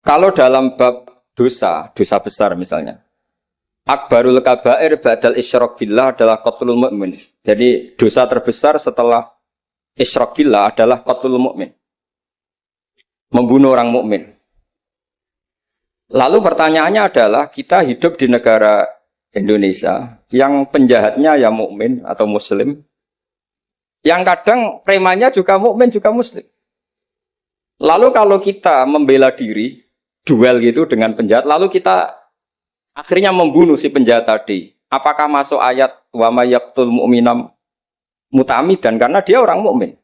Kalau dalam bab dosa, dosa besar misalnya, akbarul kabair ba'dal isyrak billah adalah qatlul mu'min. Jadi dosa terbesar setelah isyrak billah adalah qatlul mu'min. Membunuh orang mukmin. Lalu pertanyaannya adalah kita hidup di negara Indonesia yang penjahatnya ya mukmin atau muslim, yang kadang premannya juga mukmin juga muslim. Lalu kalau kita membela diri, duel gitu dengan penjahat, lalu kita akhirnya membunuh si penjahat tadi. Apakah masuk ayat wa may yaqtul mu'minam muta'ammidan karena dia orang mukmin?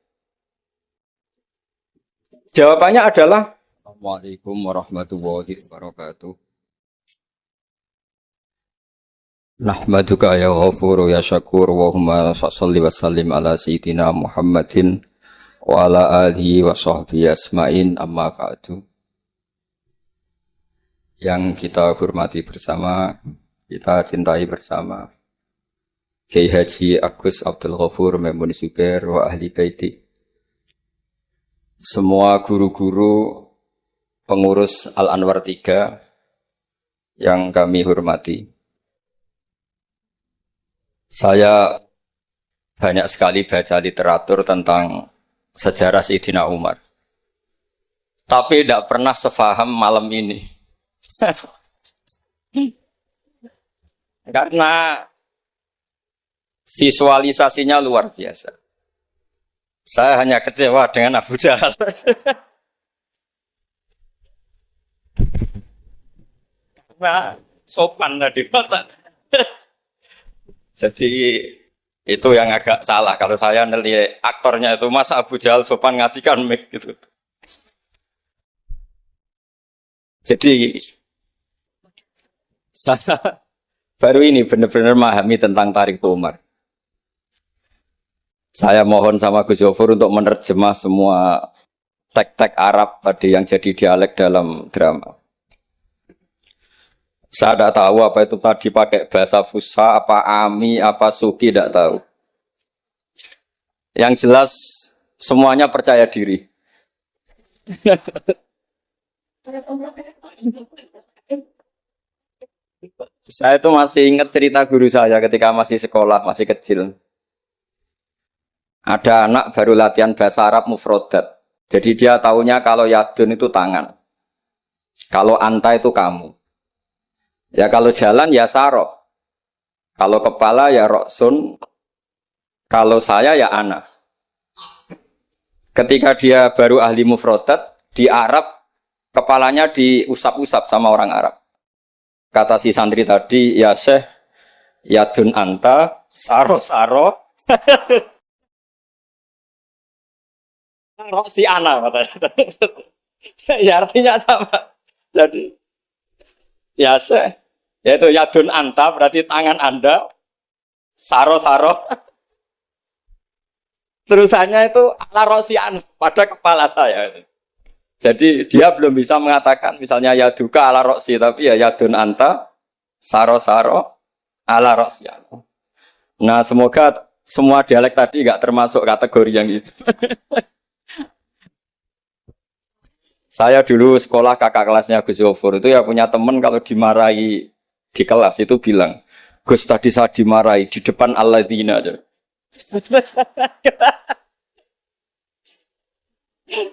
Jawabannya adalah Assalamualaikum warahmatullahi wabarakatuh. Nahmaduka ya ghafuru ya syakur wa humma salli wa sallim ala sayyidina Muhammadin wa ala alihi wa sahbihi asma'in amma ba'du. Yang kita hormati bersama, kita cintai bersama Kiai Haji Agus Abdul Ghafur Maimun Zubair wa ahli baiti. Semua guru-guru pengurus Al-Anwar 3 yang kami hormati. Saya banyak sekali baca literatur tentang sejarah Sayyidina Umar. Tapi tidak pernah sefaham malam ini. Karena visualisasinya luar biasa. Saya hanya kecewa dengan Abu Jahal. Nah, sopan tadi. Jadi itu yang agak salah. Kalau saya nelihat aktornya itu masa Abu Jahal sopan ngasihkan mic gitu. Jadi saya baru ini benar-benar memahami tentang Tarik Umar. Saya mohon sama Gus Yofur untuk menerjemah semua teks-teks Arab tadi yang jadi dialek dalam drama. Saya tidak tahu apa itu tadi pakai bahasa Fusha, apa Ami, apa Suki, tidak tahu. Yang jelas semuanya percaya diri. Saya itu masih ingat cerita guru saya ketika masih sekolah, masih kecil. Ada anak baru latihan bahasa Arab mufrodat. Jadi dia taunya kalau yadun itu tangan. Kalau anta itu kamu. Ya kalau jalan ya saro. Kalau kepala ya roksun. Kalau saya ya ana. Ketika dia baru ahli mufrodat, di Arab kepalanya diusap-usap sama orang Arab. Kata si santri tadi, ya syekh, yadun anta, saro-saro. Si ana katanya. Ya artinya sama. Jadi ya syekh, yaitu yadun anta berarti tangan Anda, saro-saro. Terusannya itu ala rosian pada kepala saya. Jadi dia belum bisa mengatakan misalnya yaduka ala rosi, tapi ya yadun anta, saro-saro, ala rosian. Nah semoga semua dialek tadi nggak termasuk kategori yang itu. Saya dulu sekolah kakak kelasnya Gus Yofur itu ya punya teman kalau dimarahi di kelas itu bilang, Gus tadi saya dimarahi di depan alladzina aja.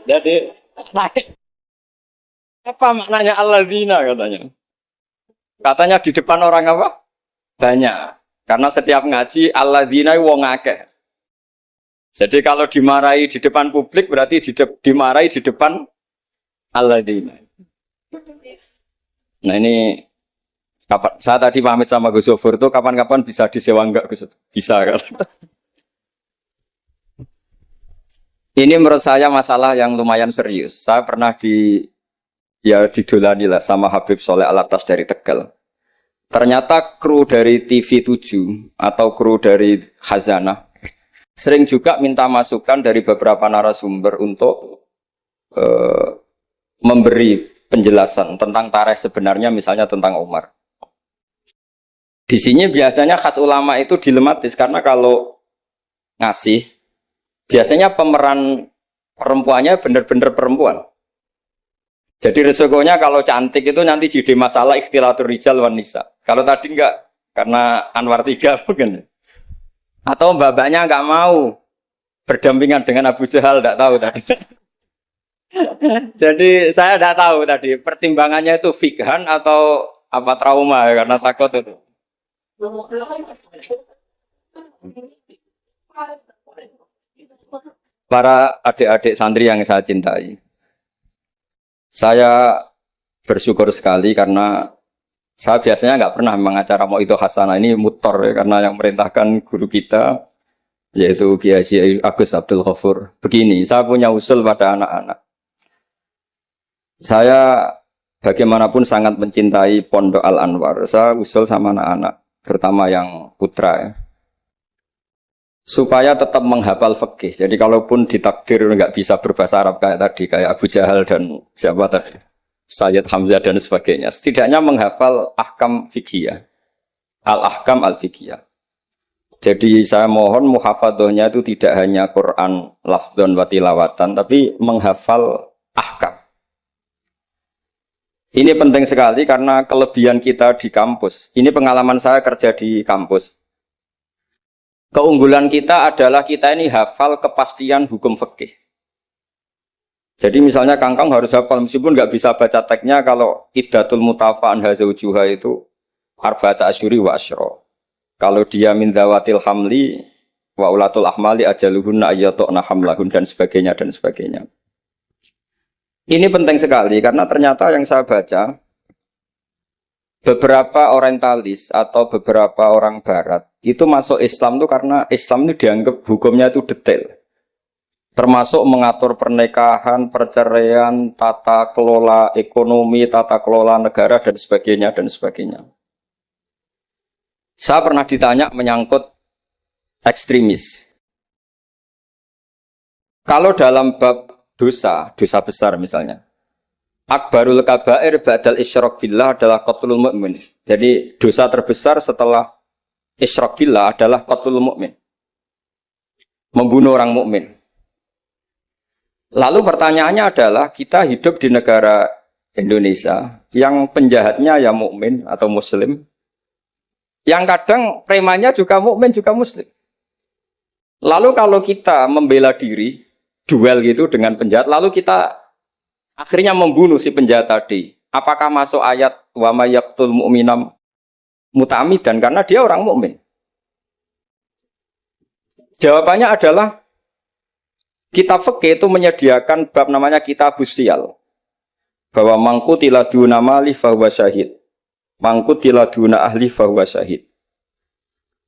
Jadi apa maknanya alladzina katanya? Katanya di depan orang apa? Banyak. Karena setiap ngaji alladzina wong akeh. Jadi kalau dimarahi di depan publik berarti dimarahi di depan alladzina. Nah ini kapan? Saya tadi pamit sama Gus Yofur itu kapan-kapan bisa disewa enggak Gus? Bisa kan? Ini menurut saya masalah yang lumayan serius. Saya pernah didolani lah sama Habib Soleh Alatas dari Tegal. Ternyata kru dari TV7 atau kru dari Khazanah sering juga minta masukan dari beberapa narasumber untuk memberi penjelasan tentang tarikh sebenarnya, misalnya tentang Umar. Di sini biasanya khas ulama itu dilematis karena kalau ngasih biasanya pemeran perempuannya benar-benar perempuan. Jadi resikonya kalau cantik itu nanti jadi masalah ikhtilatur rijal wan nisa. Kalau tadi enggak, karena Anwar tiga mungkin. Atau mbak-mbaknya enggak mau berdampingan dengan Abu Jahal, enggak tahu tadi. Jadi saya enggak tahu tadi pertimbangannya itu fikhan atau apa trauma ya, karena takut itu. Para adik-adik santri yang saya cintai, saya bersyukur sekali karena saya biasanya nggak pernah mengacara mau itu hasanah ini mutor ya, karena yang merintahkan guru kita yaitu Kiai Haji Agus Abdul Ghafur. Begini, saya punya usul pada anak-anak. Saya bagaimanapun sangat mencintai Pondok Al Anwar. Saya usul sama anak-anak, terutama yang putra ya, supaya tetap menghafal fikih. Jadi kalaupun ditakdir nggak bisa berbahasa Arab kayak tadi, kayak Abu Jahal dan siapa tadi, Sayyid Hamzah dan sebagainya, setidaknya menghafal ahkam fikih, al-ahkam al-fikih. Jadi saya mohon muhafadzahnya itu tidak hanya Quran lafdzon wa tilawatan, tapi menghafal ahkam. Ini penting sekali karena kelebihan kita di kampus. Ini pengalaman saya kerja di kampus. Keunggulan kita adalah kita ini hafal kepastian hukum fikih. Jadi misalnya Kangkang harus hafal meskipun nggak bisa baca teksnya, kalau iddatul mutafa'an hazaujuha itu arba'ata asyuri wa asyra. Kalau dia min dzawatil hamli wa ulatul ahmali ajaluhunna ayyatu'na hamlahun dan sebagainya dan sebagainya. Ini penting sekali karena ternyata yang saya baca, beberapa orientalis atau beberapa orang barat itu masuk Islam itu karena Islam itu dianggap hukumnya itu detail. Termasuk mengatur pernikahan, perceraian, tata kelola ekonomi, tata kelola negara dan sebagainya dan sebagainya. Saya pernah ditanya menyangkut ekstremis. Kalau dalam bab dosa besar misalnya, akbarul kabair ba'dal isyrak billah adalah qatlul mu'min. Jadi dosa terbesar setelah isyrak billah adalah qatlul mu'min, membunuh orang mukmin. Lalu pertanyaannya adalah, kita hidup di negara Indonesia yang penjahatnya ya mukmin atau muslim, yang kadang premannya juga mukmin juga muslim. Lalu kalau kita membela diri duel gitu dengan penjahat, lalu kita akhirnya membunuh si penjahat tadi, apakah masuk ayat wa may yaqtul mu'minam muta'ammidan karena dia orang mukmin? Jawabannya adalah kitab fikih itu menyediakan bab namanya kitabus siyal, bahwa mangkutila duna mali fahuwa syahid, mangkutila duna ahli fahuwa syahid.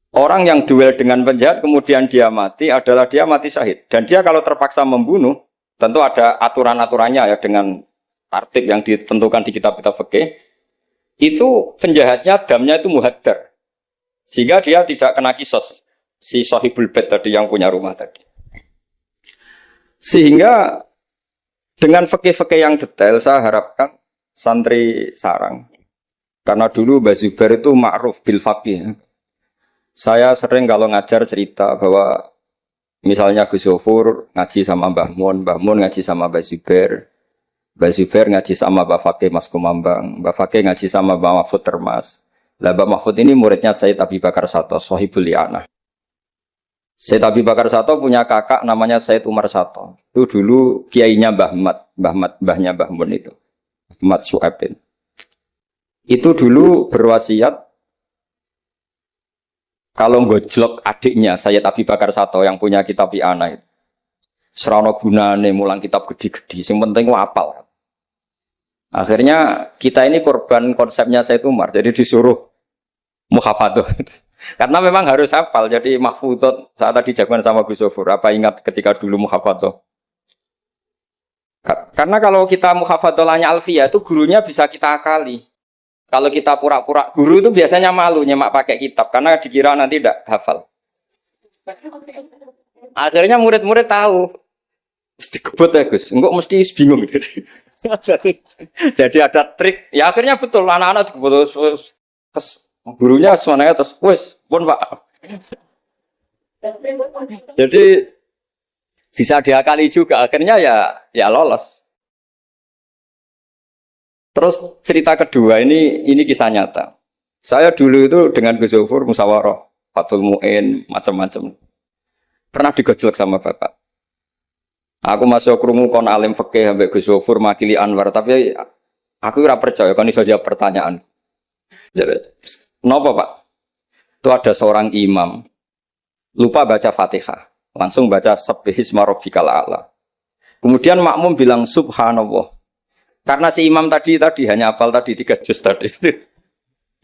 Orang yang duel dengan penjahat kemudian dia mati adalah dia mati syahid. Dan dia kalau terpaksa membunuh, tentu ada aturan-aturannya ya, dengan tertib yang ditentukan di kitab-kitab fikih. Itu penjahatnya damnya itu muhaddar, sehingga dia tidak kena kisos si sahibul bait tadi yang punya rumah tadi. Sehingga dengan fikih-fikih yang detail saya harapkan santri sarang, karena dulu Mbah Zubair itu ma'ruf bil faqih. Saya sering kalau ngajar cerita bahwa misalnya Gus Yofur ngaji sama Mbah Mun ngaji sama Mbah Zubair ngaji sama Mbah Fakih Mas Kumambang, Mbah Fakih ngaji sama Mbah Mahfud Termas. Lah Mbah Mahfud ini muridnya Sayyid Abi Bakar Sato, Sohibul Li'anah. Sayyid Abi Bakar Sato punya kakak namanya Sayyid Umar Sato. Itu dulu kiainya mbahnya Mbah Mun itu, Ahmad Su'aibin. Itu dulu berwasiat kalau ngojlok adiknya Sayyid Abi Bakar Sato yang punya kitab I'anah itu, serana gunane mulang kitab gede-gede, yang penting apal. Akhirnya kita ini korban konsepnya Sayyid Umar, jadi disuruh muhafadzah. Karena memang harus hafal, jadi mahfudot saat tadi jagoan sama Gus Zofur, apa ingat ketika dulu muhafadzah? Karena kalau kita muhafadzahnya alfiyah itu gurunya bisa kita akali. Kalau kita pura-pura guru itu biasanya malu nyemak pakai kitab karena dikira nanti tidak hafal. Akhirnya murid-murid tahu, mesti kebut ya Gus, enggak mesti bingung. Jadi ada trik. Ya akhirnya betul anak-anak kebut terus gurunya semuanya terus wes pun Pak. Jadi bisa diakali juga akhirnya ya lolos. Terus cerita kedua ini kisah nyata. Saya dulu itu dengan Gus Zofur musyawarah, Fathul Mu'in, macam-macam. Pernah digojlok sama bapak. Aku masuk krungu kon alim fikih ambek Gus Zofur makili Anwar, tapi aku ora percaya kon iso jawab pertanyaan. Napa, Pak? Itu ada seorang imam lupa baca Fatihah, langsung baca Sabbihisma rabbikal a'la. Kemudian makmum bilang subhanallah. Karena si imam tadi hanya hafal tadi 3 juz tadi.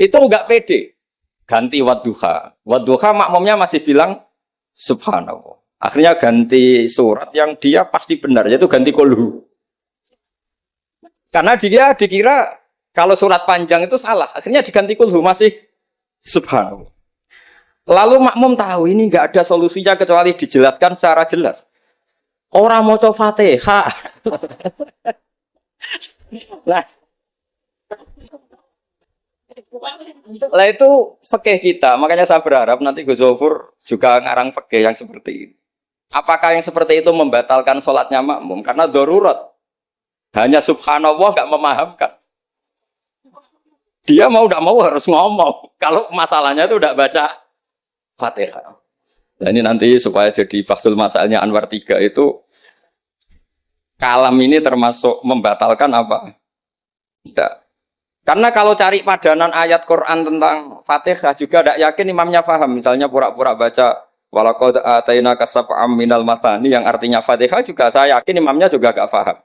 Itu enggak pede. Ganti wadduha. Wadduha makmumnya masih bilang subhanallah. Akhirnya ganti surat yang dia pasti benar, yaitu ganti kulhu. Karena dia dikira kalau surat panjang itu salah. Akhirnya diganti kulhu masih subhanallah. Lalu makmum tahu ini enggak ada solusinya kecuali dijelaskan secara jelas. Orang maca Fatihah. Lah itu fikih kita. Makanya saya berharap nanti Gus Zofur juga ngarang fikih yang seperti ini. Apakah yang seperti itu membatalkan sholatnya makmum? Karena darurat. Hanya subhanallah nggak memahamkan. Dia mau tidak mau harus ngomong. Kalau masalahnya itu tidak baca Fatihah. Nah ini nanti supaya jadi fasul masalahnya Anwar 3 itu kalam ini termasuk membatalkan apa? Tidak. Karena kalau cari padanan ayat Quran tentang Fatihah juga tidak yakin imamnya paham. Misalnya pura-pura baca walaqad atainaka sab'am minal mathani yang artinya Fatihah juga saya yakin imamnya juga gak paham.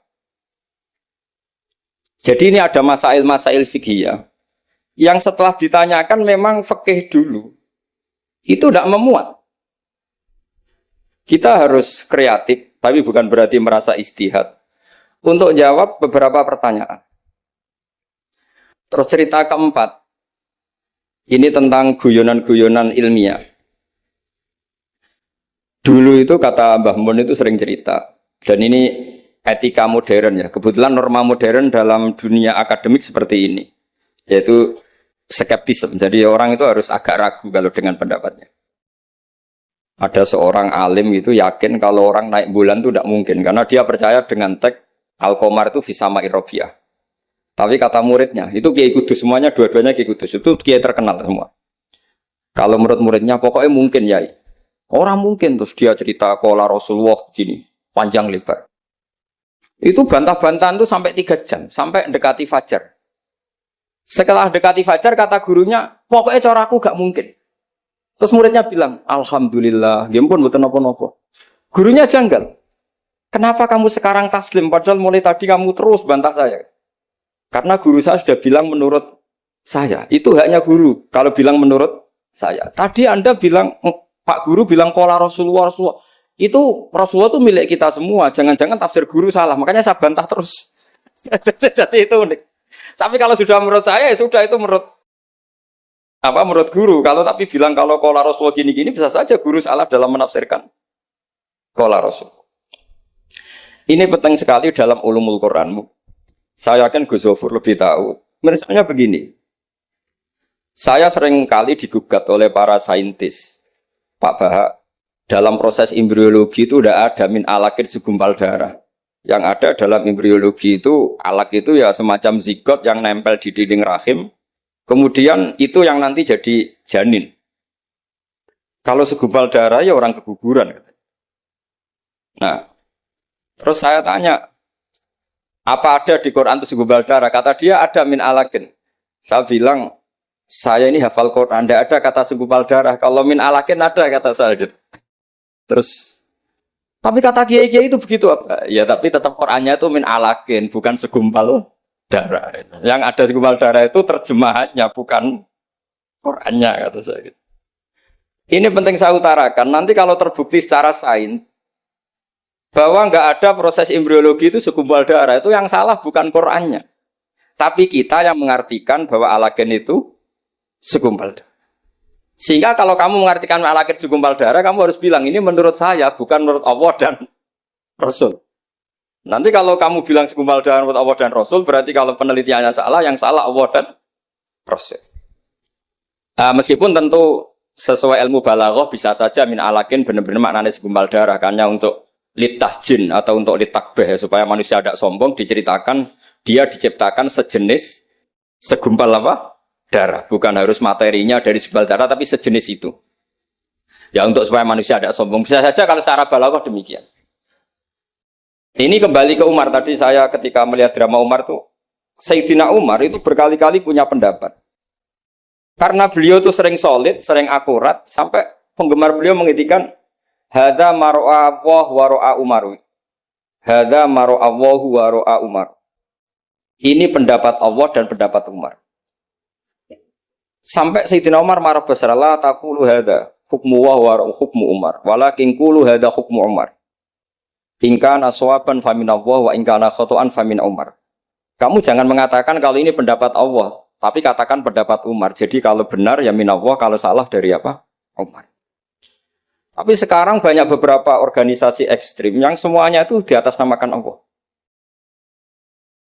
Jadi ini ada masail-masail fikih yang setelah ditanyakan memang fikih dulu itu tidak memuat. Kita harus kreatif, tapi bukan berarti merasa istihad untuk jawab beberapa pertanyaan. Terus cerita keempat, ini tentang guyonan-guyonan ilmiah. Dulu itu kata Mbah Mun itu sering cerita, dan ini etika modern ya. Kebetulan norma modern dalam dunia akademik seperti ini, yaitu skeptisme. Jadi orang itu harus agak ragu kalau dengan pendapatnya. Ada seorang alim itu yakin kalau orang naik bulan itu tidak mungkin, karena dia percaya dengan teks Al-Qamar itu fisama irobiah. Tapi kata muridnya, itu Kiai Kudus, semuanya dua-duanya Kiai Kudus, itu Kiai terkenal semua. Kalau menurut muridnya, pokoknya mungkin ya. Orang mungkin, terus dia cerita kola Rasulullah gini, panjang lebar. Itu bantah-bantahan itu sampai 3 jam, sampai dekati fajar. Setelah dekati fajar, kata gurunya, pokoknya coraku gak mungkin. Terus muridnya bilang, alhamdulillah, ya pun bukan apa-apa. Gurunya janggal. Kenapa kamu sekarang taslim, padahal mulai tadi kamu terus bantah saya? Karena guru saya sudah bilang menurut saya. Itu haknya guru, kalau bilang menurut saya. Tadi Anda bilang, Pak Guru bilang kola Rasulullah. Itu Rasulullah itu milik kita semua. Jangan-jangan tafsir guru salah. Makanya saya bantah terus. Jadi itu unik. Tapi kalau sudah menurut saya, ya sudah itu menurut guru. Kalau tapi bilang kalau kola Rasulullah gini-gini, bisa saja guru salah dalam menafsirkan kola Rasul. Ini penting sekali dalam ulumul Quran. Saya yakin Gus Zofur lebih tahu. Misalnya begini. Saya sering kali digugat oleh para saintis. Pak Bahak, dalam proses embriologi itu tidak ada min alakir segumpal darah. Yang ada dalam embriologi itu, alak itu ya semacam zigot yang nempel di dinding rahim. Kemudian itu yang nanti jadi janin. Kalau segumpal darah ya orang keguguran. Nah, terus saya tanya, apa ada di Quran itu segumpal darah? Kata dia ada min alakin. Saya bilang, saya ini hafal Quran, tidak ada kata segumpal darah. Kalau min alakin ada kata saya. Terus, tapi kata kiai-kiai itu begitu apa? Ya tapi tetap Qurannya itu min alakin, bukan segumpal darah. Yang ada segumpal darah itu terjemahannya, bukan Qurannya kata saya. Ini penting saya utarakan. Nanti kalau terbukti secara sains bahwa nggak ada proses embriologi itu segumpal darah, itu yang salah bukan Qurannya, tapi kita yang mengartikan bahwa alagen itu segumpal darah. Sehingga kalau kamu mengartikan alagen segumpal darah, kamu harus bilang ini menurut saya, bukan menurut Allah dan Rasul. Nanti kalau kamu bilang segumpal darah menurut Allah dan Rasul, berarti kalau penelitiannya salah, yang salah Allah dan Rasul. Meskipun tentu sesuai ilmu balaghah bisa saja min alagen benar-benar maknanya segumpal darah, hanya untuk litahjin atau untuk litakbeh supaya manusia tidak sombong diceritakan dia diciptakan sejenis segumpal apa? Darah. Bukan harus materinya dari segumpal darah, tapi sejenis itu. Ya untuk supaya manusia tidak sombong. Bisa saja kalau secara balaghah demikian. Ini kembali ke Umar. Tadi saya ketika melihat drama Umar tuh, Sayyidina Umar itu berkali-kali punya pendapat. Karena beliau itu sering solid, sering akurat, sampai penggemar beliau mengintikan, Hada maro'a Allah wa ro'a Umar. Hada maro'a Allah wa ro'a Umar. Ini pendapat Allah dan pendapat Umar. Sampai Sayyidina Umar marah besar, la taqulu hada hukmu wa hukmu Umar, walakin qulu hada hukmu Umar. In kana shawaban fa min Allah wa in kana khata'an fa min Umar. Kamu jangan mengatakan kalau ini pendapat Allah, tapi katakan pendapat Umar. Jadi kalau benar ya min Allah, kalau salah dari apa? Umar. Tapi sekarang banyak beberapa organisasi ekstrim yang semuanya itu di atas namakan Allah.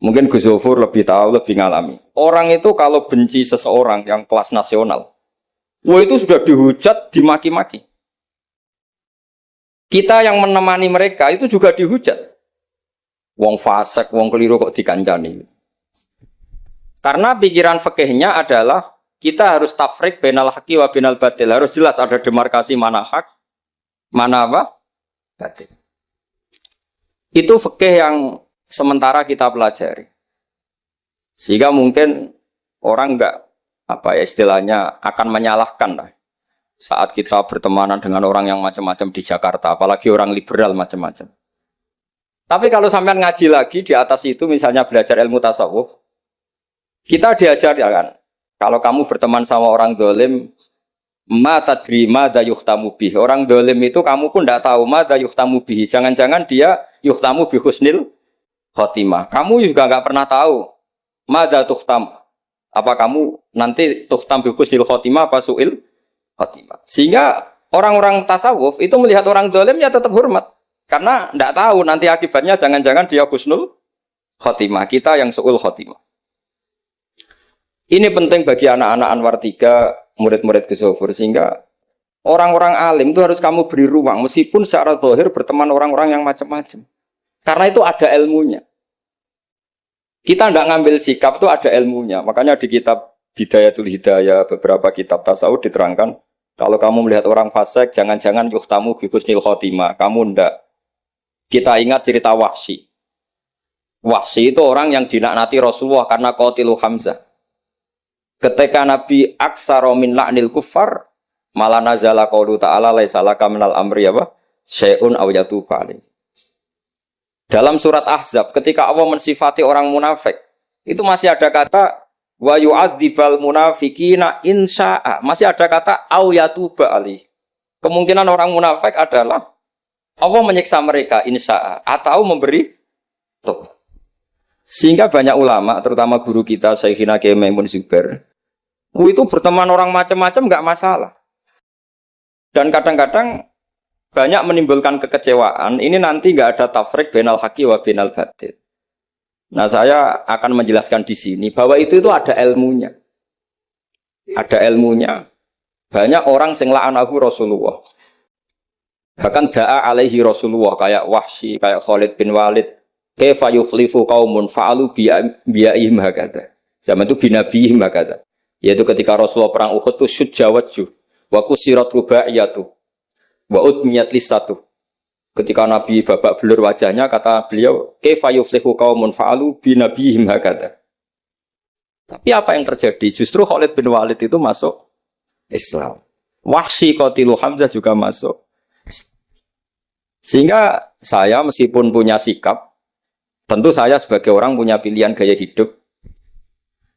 Mungkin Gus Zofur lebih tahu, lebih ngalami. Orang itu kalau benci seseorang yang kelas nasional, wah itu sudah dihujat, dimaki-maki. Kita yang menemani mereka itu juga dihujat. Wong fasik, wong keliru kok dikancani. Karena pikiran fikihnya adalah kita harus tafrik bainal haqqi wa bainal batil. Harus jelas ada demarkasi mana hak, mana apa? Batil. Itu fikih yang sementara kita pelajari. Sehingga mungkin orang enggak apa ya istilahnya akan menyalahkan lah. Saat kita bertemanan dengan orang yang macam-macam di Jakarta, apalagi orang liberal macam-macam. Tapi kalau sampean ngaji lagi di atas itu, misalnya belajar ilmu tasawuf, kita diajarkan, kalau kamu berteman sama orang dolim, ma tadri madza yuhtamu bih. Orang dolim itu kamu pun tidak tahu madza yuhtamu bih. Jangan-jangan dia yuhtamu bi husnil khotimah. Kamu juga nggak pernah tahu madza tuhtam. Apa kamu nanti tuhtam bi husnil khotimah apa suil khotimah. Sehingga orang-orang tasawuf itu melihat orang dolim ya tetap hormat. Karena tidak tahu nanti akibatnya jangan-jangan dia husnul khotimah, kita yang su'ul khotimah. Ini penting bagi anak-anak Anwar 3, murid-murid Gus Zofur, sehingga orang-orang alim itu harus kamu beri ruang, meskipun secara zahir berteman orang-orang yang macam-macam. Karena itu ada ilmunya. Kita tidak ngambil sikap itu ada ilmunya. Makanya di kitab Bidayatul Hidayah, beberapa kitab tasawuf diterangkan, kalau kamu melihat orang fasik, jangan-jangan yuhtamu bi husnil khotimah, kamu ndak. Kita ingat cerita Wahsy. Wahsy itu orang yang dilaknati Rasulullah karena qatilu Hamzah. Ketika Nabi aksara min la'nil kuffar, malah nazala qaulu ta'ala laisa laka minal amri apa? Syai'un aw yatuba alaihi. Dalam surat Ahzab ketika Allah mensifati orang munafik, itu masih ada kata wa yu'adzibal munafiqina insya'a. Masih ada kata aw yatuba alaihi. Kemungkinan orang munafik adalah Allah menyiksa mereka insya'a atau memberi tobat. Sehingga banyak ulama, terutama guru kita Syekhina Kiai Maimun Zubair, itu berteman orang macam-macam enggak masalah. Dan kadang-kadang banyak menimbulkan kekecewaan. Ini nanti enggak ada tafrik bainal haqqi wa bainal batil. Nah, saya akan menjelaskan di sini bahwa itu ada ilmunya. Ada ilmunya. Banyak orang sing la'anahu Rasulullah. Bahkan da'a alaihi Rasulullah kayak Wahsy, kayak Khalid bin Walid, kaifa yuflifu qaumun fa'alu bi'ihim hakadha. Zaman itu binabihim hakadha. Yaitu ketika Rasulullah perang Uhud itu syujja wajhu wa kusirat rubaiyatu wa udmiyat lisatu. Ketika Nabi babak belur wajahnya, kata beliau, kaifa yuflihu qaumun fa'alu binabihim hakadha. Tapi apa yang terjadi? Justru Khalid bin Walid itu masuk Islam. Wahsy qatilu Hamzah juga masuk. Sehingga saya meskipun punya sikap, tentu saya sebagai orang punya pilihan gaya hidup.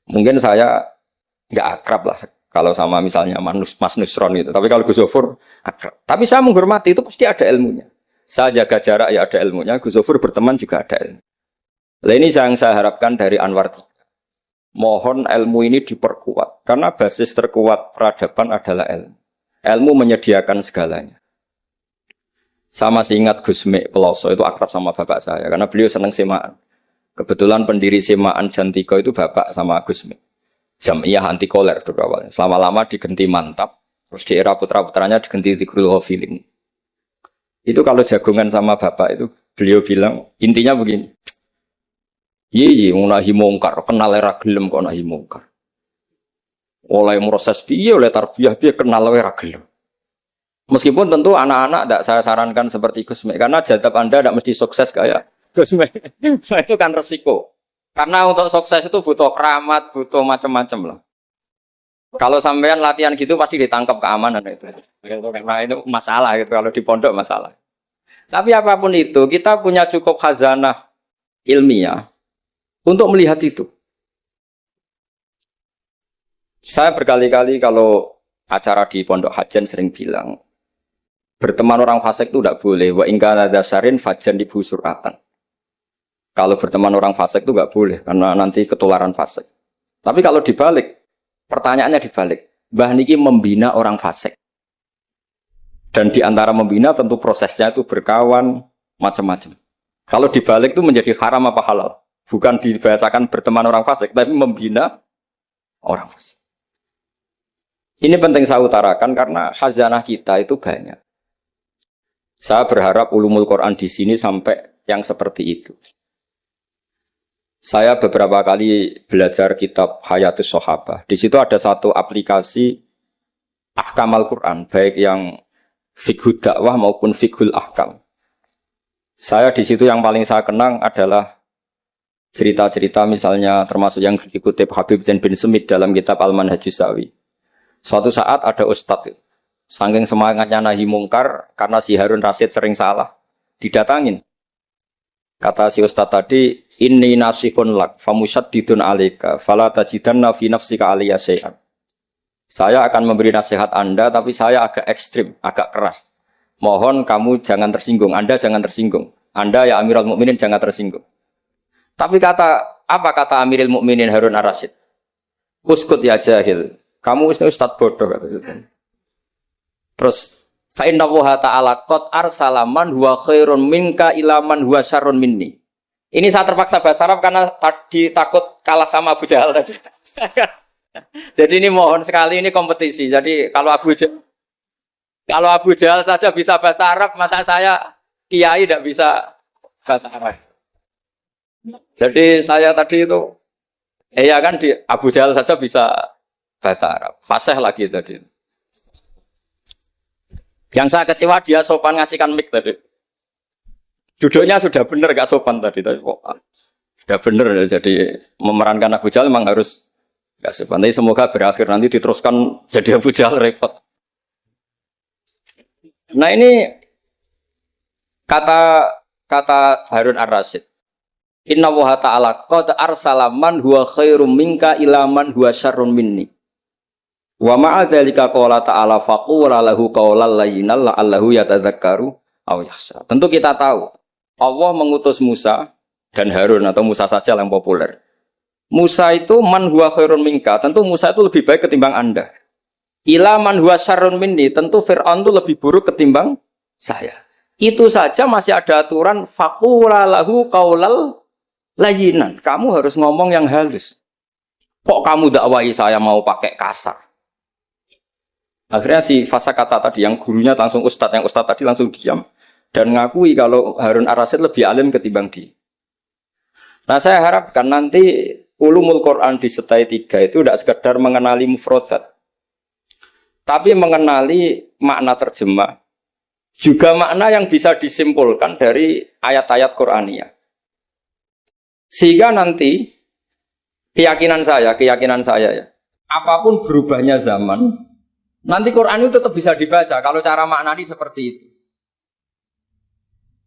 Mungkin saya nggak akrab lah kalau sama misalnya Mas Nusron itu. Tapi kalau Gus Zofur akrab. Tapi saya menghormati, itu pasti ada ilmunya. Saya jaga jarak ya ada ilmunya. Gus Zofur berteman juga ada ilmu. Nah, ini yang saya harapkan dari Anwar 3. Mohon ilmu ini diperkuat. Karena basis terkuat peradaban adalah ilmu. Ilmu menyediakan segalanya. Saya masih ingat Gus Mek Peloso itu akrab sama bapak saya. Karena beliau senang semaan. Kebetulan pendiri semaan Jantiko itu bapak sama Gus Mek. Jamiyah anti koler dulu awalnya. Selama-lama digenti Mantap. Terus di era putra-putranya digenti Dzikrul Ghafilin. Itu kalau jagungan sama bapak itu, beliau bilang, intinya begini. Iya, nahi mungkar, kenal era gelem kok nahi mungkar. Oleh proses piye, oleh tarbiyah piye kenal era gelem. Meskipun tentu anak-anak tidak saya sarankan seperti Gusme, karena jadab Anda tidak mesti sukses kayak Gusme. Itu kan resiko. Karena untuk sukses itu butuh keramat, butuh macam-macam lah. Kalau sampean latihan gitu pasti ditangkap keamanan itu. Karena itu masalah gitu kalau di pondok masalah. Tapi apapun itu, kita punya cukup khazanah ilmiah untuk melihat itu. Saya berkali-kali kalau acara di pondok Hajan sering bilang, berteman orang fasik itu tidak boleh. Wa ingkana dasarin fajan ibu suratan. Kalau berteman orang fasik itu nggak boleh karena nanti ketularan fasik. Tapi kalau dibalik, pertanyaannya dibalik. Mbah niki membina orang fasik. Dan di antara membina tentu prosesnya itu berkawan macam-macam. Kalau dibalik itu menjadi haram apa halal? Bukan dibahasakan berteman orang fasik, tapi membina orang fasik. Ini penting saya utarakan karena khazanah kita itu banyak. Saya berharap ulumul Quran di sini sampai yang seperti itu. Saya beberapa kali belajar kitab Hayatus Sahabah. Di situ ada satu aplikasi ahkam Al-Quran, baik yang fiqhud dakwah maupun fiqhul ahkam. Saya di situ yang paling saya kenang adalah cerita-cerita misalnya termasuk yang dikutip Habib Zain bin Sumit dalam kitab Al-Manhajus Sawi. Suatu saat ada ustadz, saking semangatnya nahi mungkar karena si Harun Rasid sering salah, didatangin. Kata si ustadz tadi, inni nasihun lak, famusyaddidun alika, fala tajidanna fi nafsika aliyya syai'an. Saya akan memberi nasihat Anda, tapi saya agak ekstrim, agak keras. Mohon kamu jangan tersinggung, Anda jangan tersinggung. Anda ya Amirul Mukminin jangan tersinggung. Tapi apa kata Amirul Mukminin Harun Ar-Rasyid? Uskut ya jahil. Kamu ustadz bodoh kata. Terus fa inna Allaha ta'ala qad arsala man huwa khairun minka ila man huwa syarrun minni. Ini saya terpaksa bahasa Arab karena tadi takut kalah sama Abu Jahal tadi. Jadi ini mohon sekali ini kompetisi. Jadi kalau Abu Jahal saja bisa bahasa Arab, masa saya kiai tidak bisa bahasa Arab. Jadi saya tadi itu ya kan di Abu Jahal saja bisa bahasa Arab. Fasih lagi tadi. Yang saya kecewa dia sopan ngasihkan mic tadi. Duduknya sudah benar gak sopan tadi. Sudah benar jadi memerankan Abu Jahal memang harus gak sopan. Tapi semoga berakhir nanti diteruskan jadi Abu Jahal repot. Nah ini kata Harun Ar-Rasyid. Inna Allaha ta'ala qad arsala man huwa khairum minka ila man huwa syarrun minni. Wa ma'a dzalika qala ta'ala faqula lahu qawlan layyinan la'allahu yatadzakkaru aw yakhsha. Tentu kita tahu Allah mengutus Musa dan Harun atau Musa saja yang populer. Musa itu man huwa khairun minka, tentu Musa itu lebih baik ketimbang Anda. Ila man huwa syarrun minni, tentu Fir'aun itu lebih buruk ketimbang saya. Itu saja masih ada aturan faqula lahu qawlan layyinan. Kamu harus ngomong yang halus. Kok kamu dakwai saya mau pakai kasar? Akhirnya si Fasakata tadi yang gurunya langsung yang ustadz tadi langsung diam dan ngakui kalau Harun Ar-Rasyid lebih alim ketimbang dia. Nah saya harapkan nanti ulumul Quran di setai 3 itu tidak sekedar mengenali mufrodat, tapi mengenali makna terjemah, juga makna yang bisa disimpulkan dari ayat-ayat Qur'aniyah. Sehingga nanti keyakinan saya ya, apapun berubahnya zaman, nanti Quran itu tetap bisa dibaca kalau cara maknani seperti itu.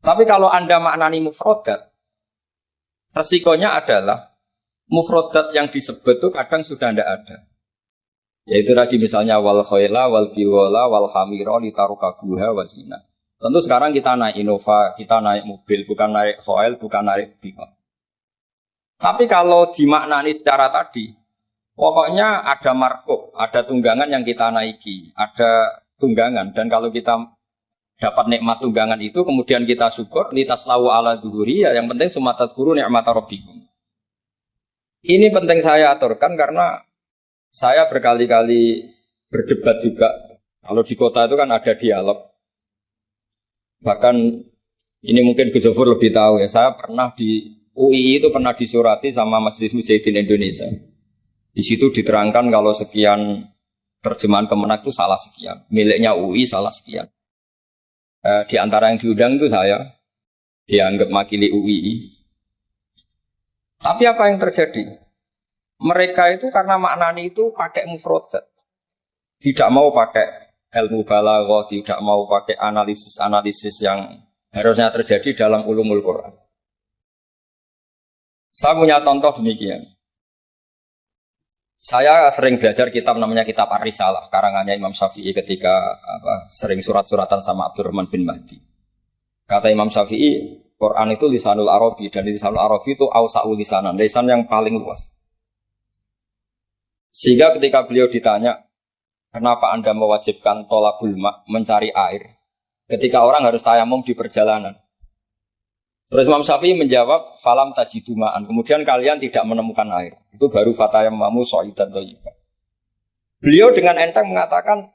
Tapi kalau Anda maknani mufrodat, resikonya adalah mufrodat yang disebut itu kadang sudah tidak ada. Yaitu tadi misalnya wal khayla wal biwala wal hamira litarukabuha wasina. Tentu sekarang kita naik Innova, kita naik mobil, bukan naik khayl, bukan naik biwala. Tapi kalau dimaknani secara tadi, pokoknya ada markup, ada tunggangan yang kita naiki, ada tunggangan. Dan kalau kita dapat nikmat tunggangan itu, kemudian kita syukur, litaslahu ala duhuri, ya yang penting sumatat guru ni'mata rabbikum. Ini penting saya aturkan karena saya berkali-kali berdebat juga. Kalau di kota itu kan ada dialog. Bahkan ini mungkin Gus Zafur lebih tahu ya, saya pernah di UII itu pernah disurati sama Masjid Mujahidin Indonesia. Di situ diterangkan kalau sekian terjemahan Kemenak itu salah sekian, miliknya UI salah sekian. Di antara yang diundang itu saya, dianggap makili UII. Tapi apa yang terjadi? Mereka itu karena maknani itu pakai mufrodat, tidak mau pakai ilmu balaghah, tidak mau pakai analisis-analisis yang harusnya terjadi dalam ulumul Quran. Saya punya contoh demikian. Saya sering belajar kitab namanya Kitab Ar-Risalah, karangannya Imam Syafi'i ketika sering surat-suratan sama Abdurrahman bin Mahdi. Kata Imam Syafi'i, Quran itu lisanul Arabi, dan lisanul Arabi itu awsa'ul lisanan, lisan yang paling luas. Sehingga ketika beliau ditanya, kenapa Anda mewajibkan tolabul ma', mencari air, ketika orang harus tayamum di perjalanan? Terus Imam Syafi'i menjawab, falam tajidu ma'an, kemudian kalian tidak menemukan air. Itu baru fatayammamu sha'idan thayyiban. Beliau dengan enteng mengatakan,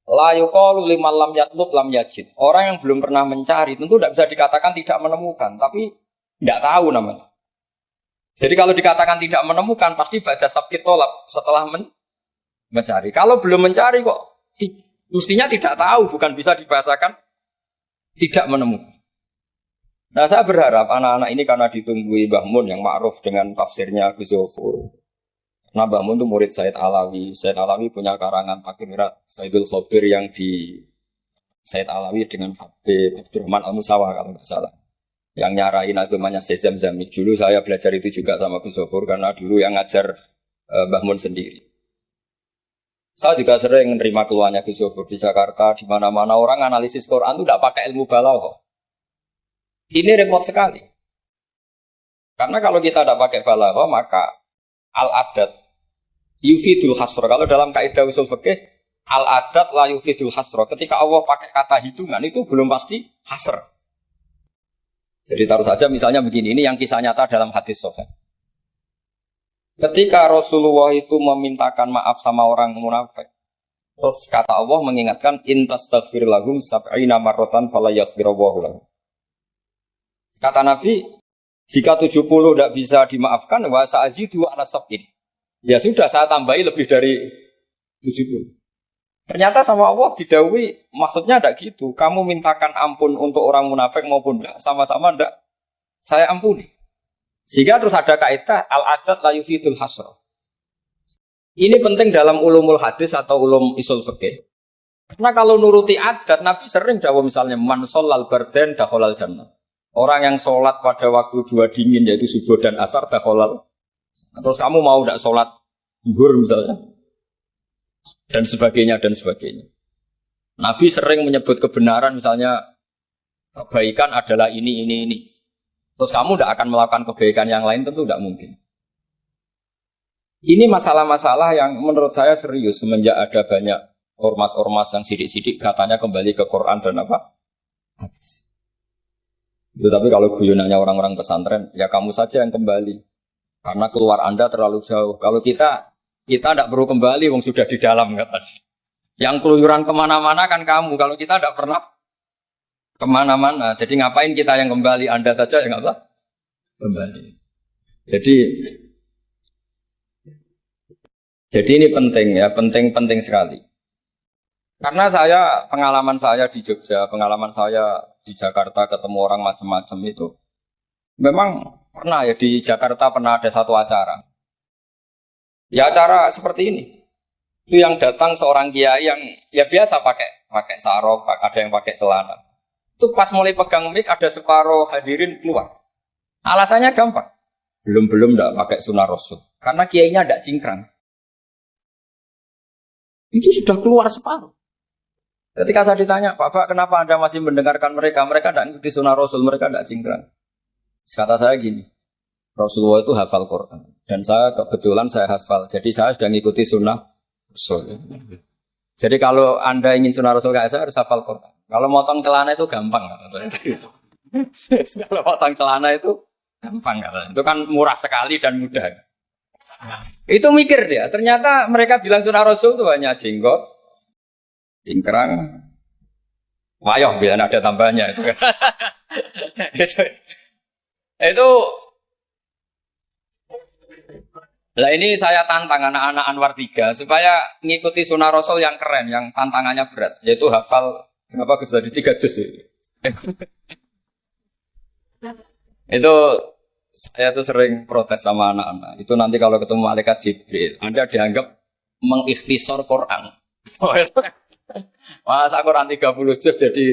la yuqalu liman lam yatlub lam yajid. Orang yang belum pernah mencari tentu tidak bisa dikatakan tidak menemukan, tapi tidak tahu namanya. Jadi kalau dikatakan tidak menemukan, pasti ba'da sabqit tolab, setelah mencari. Kalau belum mencari kok, mestinya tidak tahu, bukan bisa dibahasakan tidak menemukan. Nah, saya berharap anak-anak ini karena ditunggui Mbah Mun yang ma'ruf dengan tafsirnya Gus Zofur. Nah, Mbah Mun itu murid Said Alawi. Said Alawi punya karangan Takmirat Saidul Khobir yang di Said Alawi dengan Habib Abdurrahman Al-Musawa kalau tidak salah. Yang nyarain agamanya Syekh Zamzami. Dulu saya belajar itu juga sama Gus Zofur karena dulu yang ngajar Mbah Mun sendiri. Saya juga sering menerima keluhannya Gus Zofur di Jakarta, di mana-mana orang analisis Quran itu tidak pakai ilmu balaghah. Ini repot sekali. Karena kalau kita tidak pakai balaghah, maka al-adat yufidul hasra. Kalau dalam kaidah usul fikih, al-adat la yufidul hasra. Ketika Allah pakai kata hitungan, itu belum pasti hasr. Jadi taruh saja misalnya begini, ini yang kisah nyata dalam hadis sahih. Ketika Rasulullah itu memintakan maaf sama orang munafik, terus kata Allah mengingatkan, in tastaghfir lahum sab'ina marratan fala yaghfirullahu lahum. Kata Nabi, jika 70 tidak bisa dimaafkan, wa sa'azidu ala sab'in. Ya sudah, saya tambahi lebih dari 70. Ternyata sama Allah didhawuhi, maksudnya tidak gitu. Kamu mintakan ampun untuk orang munafik maupun tidak, sama-sama tidak, saya ampuni. Sehingga terus ada kaidah, al-adat la yufidul hasra. Ini penting dalam ulumul hadis atau ulum usul fikih. Karena kalau nuruti adat, Nabi sering dawuh misalnya, man sholal barden dakhalal jannah. Orang yang sholat pada waktu dua dingin, yaitu subuh dan asar, dakhalal. Terus kamu mau tidak sholat zuhur misalnya, dan sebagainya, dan sebagainya. Nabi sering menyebut kebenaran, misalnya kebaikan adalah ini. Terus kamu tidak akan melakukan kebaikan yang lain, tentu tidak mungkin. Ini masalah-masalah yang menurut saya serius, semenjak ada banyak ormas-ormas yang sidik-sidik katanya kembali ke Quran dan apa? Hadis. Itu tapi kalau guyonannya orang-orang pesantren, ya kamu saja yang kembali. Karena keluar Anda terlalu jauh. Kalau kita tidak perlu kembali, wong sudah di dalam katanya. Yang keluyuran kemana-mana kan kamu. Kalau kita tidak pernah kemana-mana. Jadi ngapain kita yang kembali? Anda saja yang apa? Kembali. Jadi ini penting ya, penting sekali. Karena pengalaman saya di Jogja, pengalaman saya di Jakarta ketemu orang macam-macam itu, memang pernah ya di Jakarta pernah ada satu acara. Ya acara seperti ini. Itu yang datang seorang kiai yang ya biasa pakai sarung, ada yang pakai celana. Itu pas mulai pegang mic ada separuh hadirin keluar. Alasannya gampang. Belum enggak pakai sunnah Rasul. Karena kiainya enggak cingkrang. Itu sudah keluar separuh. Ketika saya ditanya, Pak, kenapa Anda masih mendengarkan mereka? Mereka tidak mengikuti sunnah Rasul, mereka tidak cingkrang. Kata saya gini, Rasulullah itu hafal Quran. Dan kebetulan saya hafal. Jadi saya sudah mengikuti sunnah Rasul. Jadi kalau Anda ingin sunnah Rasul kayak saya harus hafal Quran. Kalau motong celana itu gampang. Kalau motong celana itu gampang. Itu kan murah sekali dan mudah. Itu mikir dia. Ternyata mereka bilang sunnah Rasul itu hanya jenggot, cingkrang, wayoh bila ada tambahnya itu. Itu Nah ini saya tantang anak-anak Anwar 3 supaya ngikuti sunnah Rasul yang keren, yang tantangannya berat, yaitu hafal berapa Gus tadi 3 juz itu. Itu saya tuh sering protes sama anak-anak. Itu nanti kalau ketemu malaikat Jibril, Anda dianggap mengikhtisar Quran. Masa Quran 30 juz jadi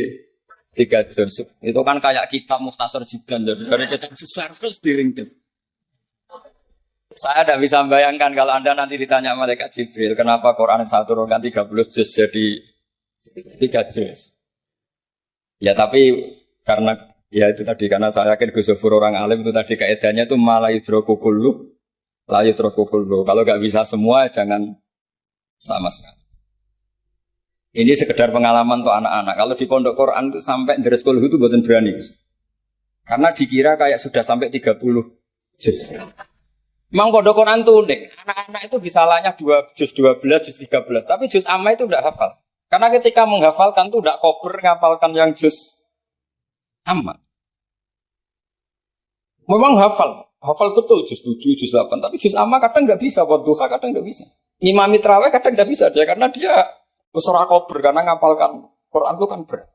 3 juz. Itu kan kayak kitab Mukhtasar Jiddan dari kitab besar terus diringkes. Saya tidak bisa membayangkan kalau Anda nanti ditanya malaikat Jibril, kenapa Quran satu turunkan 30 juz jadi 3 juz. Ya tapi karena ya itu tadi, karena saya yakin Gus Zofur orang alim itu tadi kaidahnya itu malayudroku kullu, layudroku kullu. Kalau nggak bisa semua jangan sama sekali. Ini sekedar pengalaman untuk anak-anak. Kalau di pondok Quran itu sampai deres kulhu itu buatan berani. Karena dikira kayak sudah sampai 30 juz. Memang pondok Quran itu unik. Anak-anak itu bisa lanya juz 12, juz 13. Tapi juz amma itu tidak hafal. Karena ketika menghafalkan itu tidak kober ngapalkan yang juz amma. Memang hafal betul juz 7, juz 8. Tapi juz amma kadang nggak bisa, wadduha kadang nggak bisa. Ngimami terawih kadang nggak bisa dia karena dia besar kober karena ngapalkan Quran itu kan berat.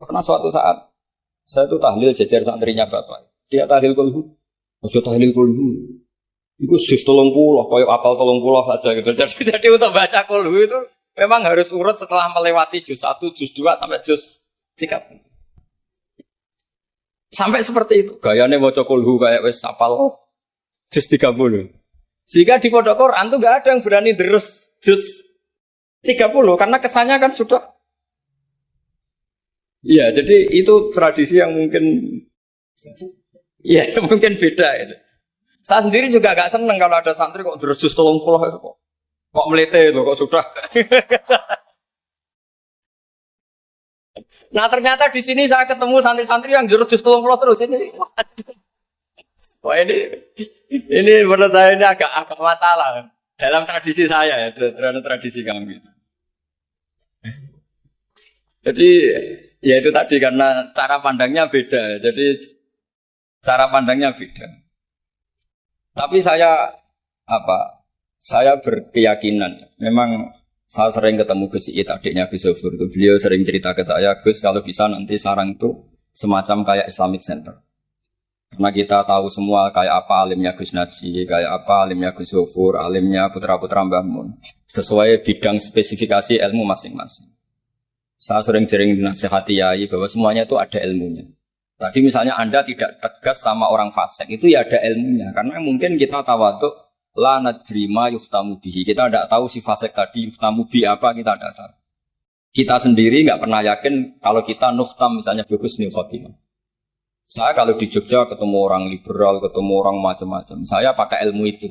Karena suatu saat saya itu tahlil jejer santrinya bapak. Dia tahlil kulhu. Ojo tahlil kulhu. Itu juz 30, koyo apal 30 saja gitu. Jadi untuk baca kulhu itu memang harus urut setelah melewati juz 1, juz 2 sampai juz 3. Sampai seperti itu. Gayane maca kulhu kayak wis apal juz 30. Sehingga di pondok Quran tuh enggak ada yang berani terus juz 30 karena kesannya kan sudah. Iya, jadi itu tradisi yang mungkin ya mungkin beda itu. Saya sendiri juga agak seneng kalau ada santri kok terus juz 30 itu kok melete loh kok sudah. Nah ternyata di sini saya ketemu santri-santri yang jurus juz 30 terus ini. Wah ini menurut saya ini agak masalah dalam tradisi saya ya, dalam tradisi kami. Jadi ya itu tadi karena cara pandangnya beda. Jadi cara pandangnya beda. Tapi saya berkeyakinan memang saya sering ketemu Gus Iit, adiknya Gus Zofur. Beliau sering cerita ke saya, Gus kalau bisa nanti sarang itu semacam kayak Islamic Center. Karena kita tahu semua kayak apa alimnya Gus Naji, kayak apa alimnya Gus Zofur, alimnya putra-putra Mbah Mun. Sesuai bidang spesifikasi ilmu masing-masing. Saya sering dinasihati yai bahwa semuanya itu ada ilmunya. Tadi misalnya Anda tidak tegas sama orang fasik, itu ya ada ilmunya. Karena mungkin kita tawaduk, la nadrima yuftamu bihi. Kita tidak tahu si fasik tadi yuftamu bi apa, kita tidak tahu. Kita sendiri nggak pernah yakin kalau kita nuhtam misalnya bagus nih Fatimah. Saya kalau di Jogja ketemu orang liberal, ketemu orang macam-macam, saya pakai ilmu itu.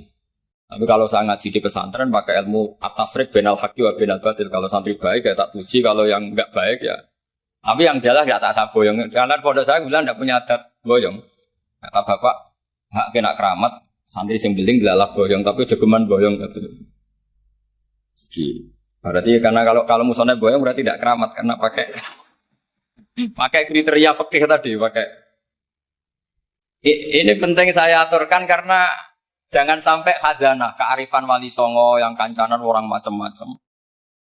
Tapi kalau saya ngaji di pesantren pakai ilmu at-tafriq bainal haqqi wa bainal batil. Kalau santri baik ya tak puji, kalau yang enggak baik ya. Tapi yang jelas enggak tak saboyong. Karena pondok saya bilang enggak punya adat boyong. Kata bapak, hak kena keramat, santri sing beling dilalak boyong, tapi jogeman boyong gitu. Jadi berarti karena kalau musuhnya boyong berarti tidak keramat karena pakai kriteria fikih tadi, pakai. Ini penting saya aturkan karena jangan sampai khazanah, kearifan wali songo yang kancanan orang macam-macam.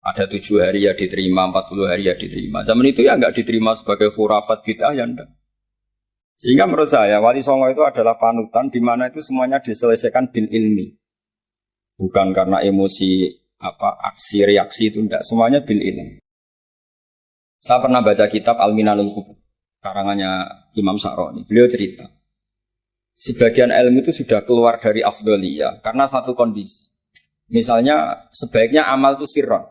Ada 7 hari ya diterima, 40 hari ya diterima. Zaman itu ya enggak diterima sebagai khurafat bid'ah ya enggak. Sehingga menurut saya wali songo itu adalah panutan di mana itu semuanya diselesaikan bil ilmi. Bukan karena emosi aksi reaksi itu enggak, semuanya bil ilmi. Saya pernah baca kitab Al-Minanul Kubur karangannya Imam Sa'roni. Beliau cerita sebagian ilmu itu sudah keluar dari afdholiyah karena satu kondisi. Misalnya sebaiknya amal itu sirron.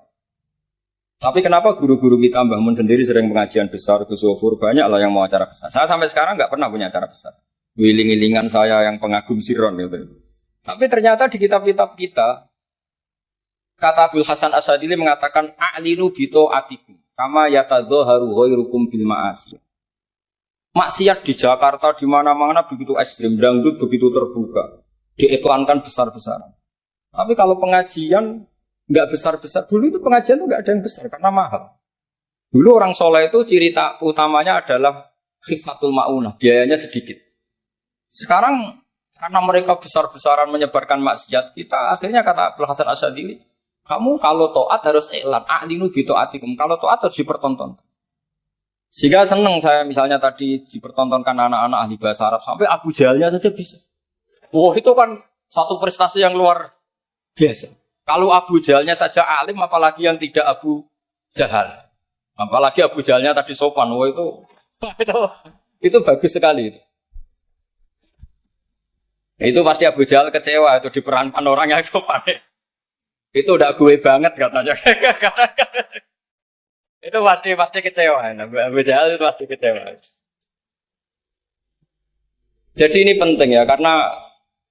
Tapi kenapa guru-guru kita Mbah Mun sendiri sering pengajian besar, Gus Zofur, banyak lah yang mau acara besar. Saya sampai sekarang nggak pernah punya acara besar. Wiling-wilingan saya yang pengagum sirron gitu. Tapi ternyata di kitab-kitab kita, kata Abdul Hasan Asadili mengatakan a'linu bito atiku kama yatadzaharu ghairukum bil ma'asi. Maksiat di Jakarta di mana-mana begitu ekstrim, dangdut begitu terbuka, diiklankan besar-besaran. Tapi kalau pengajian nggak besar-besar, dulu itu pengajian itu nggak ada yang besar karena mahal. Dulu orang soleh itu ciri utamanya adalah khifatul ma'unah, biayanya sedikit. Sekarang Karena mereka besar-besaran menyebarkan maksiat, kita akhirnya kata Abdul Hasan Asyadzili, kamu kalau taat harus iklan, a'linu bi taatikum. Kalau taat harus dipertontonkan. Sehingga seneng saya misalnya tadi dipertontonkan anak-anak ahli bahasa Arab sampai Abu Jahalnya saja bisa. Wah, itu kan satu prestasi yang luar biasa. Kalau Abu Jahalnya saja alim, apalagi yang tidak Abu Jahal. Apalagi Abu Jahalnya tadi sopan. Wah, itu bagus sekali itu. Itu pasti Abu Jahal kecewa itu diperankan orang yang sopan. Itu udah gue banget katanya. Itu pasti kecewa. Abu Jahal itu pasti kecewa. Jadi ini penting ya, karena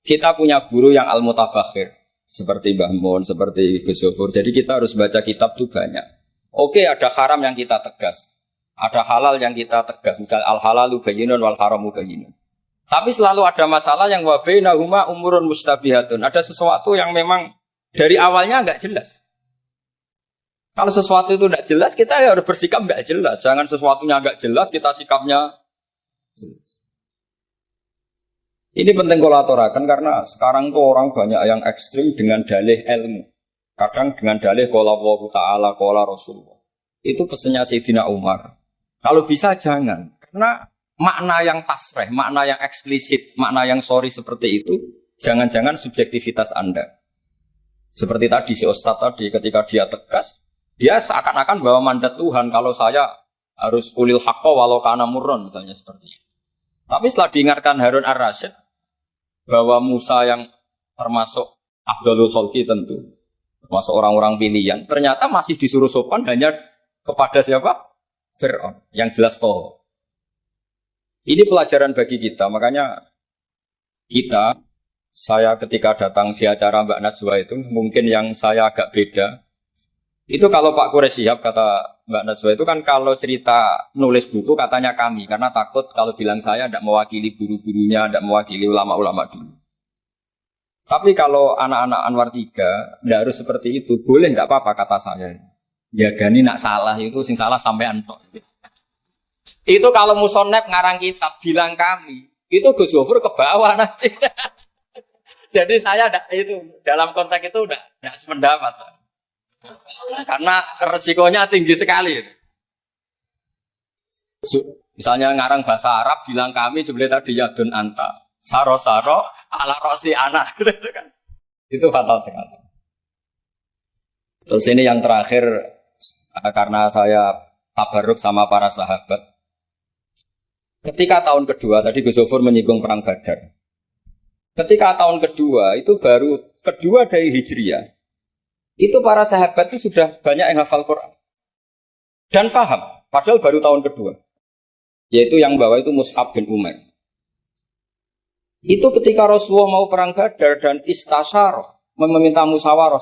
kita punya guru yang al-mutabakhir. Seperti Mbah Mun, seperti Gus Zofur. Jadi kita harus baca kitab itu banyak. Oke, ada haram yang kita tegas. Ada halal yang kita tegas. Misalnya al-halalu bayyinun wal haramu bayyinun. Tapi selalu ada masalah yang wa bainahuma umurun mustabihatun. Ada sesuatu yang memang dari awalnya enggak jelas. Kalau sesuatu itu enggak jelas, kita harus bersikap enggak jelas. Jangan sesuatunya enggak jelas, kita sikapnya jelas. Ini penting kolaborakan karena sekarang tuh orang banyak yang ekstrim dengan dalih ilmu. Kadang dengan dalih qala Allah Ta'ala, qala Rasulullah. Itu pesannya Sayyidina Umar. Kalau bisa jangan. Karena makna yang tasreh, makna yang eksplisit, makna yang sorry seperti itu, jangan-jangan subjektivitas Anda. Seperti tadi si Ustadz tadi, ketika dia tegas, dia seakan-akan bawa mandat Tuhan, kalau saya harus kulil haqqa walau kana murron, misalnya seperti itu. Tapi setelah diingatkan Harun ar-Rasyid, bahwa Musa yang termasuk Afdalul Khalqi tentu, termasuk orang-orang pilihan, ternyata masih disuruh sopan hanya kepada siapa? Fir'aun, yang jelas toh. Ini pelajaran bagi kita, makanya saya ketika datang di acara Mbak Najwa itu, mungkin yang saya agak beda, itu kalau Pak Quraisy Shihab kata Mbak Najwa itu kan kalau cerita nulis buku katanya kami, karena takut kalau bilang saya tidak mewakili guru-gurunya, tidak mewakili ulama-ulama dulu. Tapi kalau anak-anak Anwar 3, tidak harus seperti itu, boleh tidak apa-apa kata saya. Jagani nak salah itu, sing salah sampai antok. Itu kalau musonep ngarang kitab bilang kami, itu Gus Zofur ke bawah nanti. Jadi saya itu dalam konteks itu udah sependapat. Karena resikonya tinggi sekali. Misalnya ngarang bahasa Arab bilang kami jebule tadi yadun anta, saro-saro ala rosi anak gitu kan. Itu fatal sekali. Terus ini yang terakhir karena saya tabarruk sama para sahabat. Ketika tahun kedua, tadi Gus Zofur menyinggung perang Badar. Ketika tahun kedua, itu baru kedua dari Hijriah. Itu para sahabat itu sudah banyak yang hafal Quran. Dan faham, padahal baru tahun kedua. Yaitu yang bawa itu Mus'ab bin Umair. Itu ketika Rasulullah mau perang Badar dan istasyarah, meminta musyawarah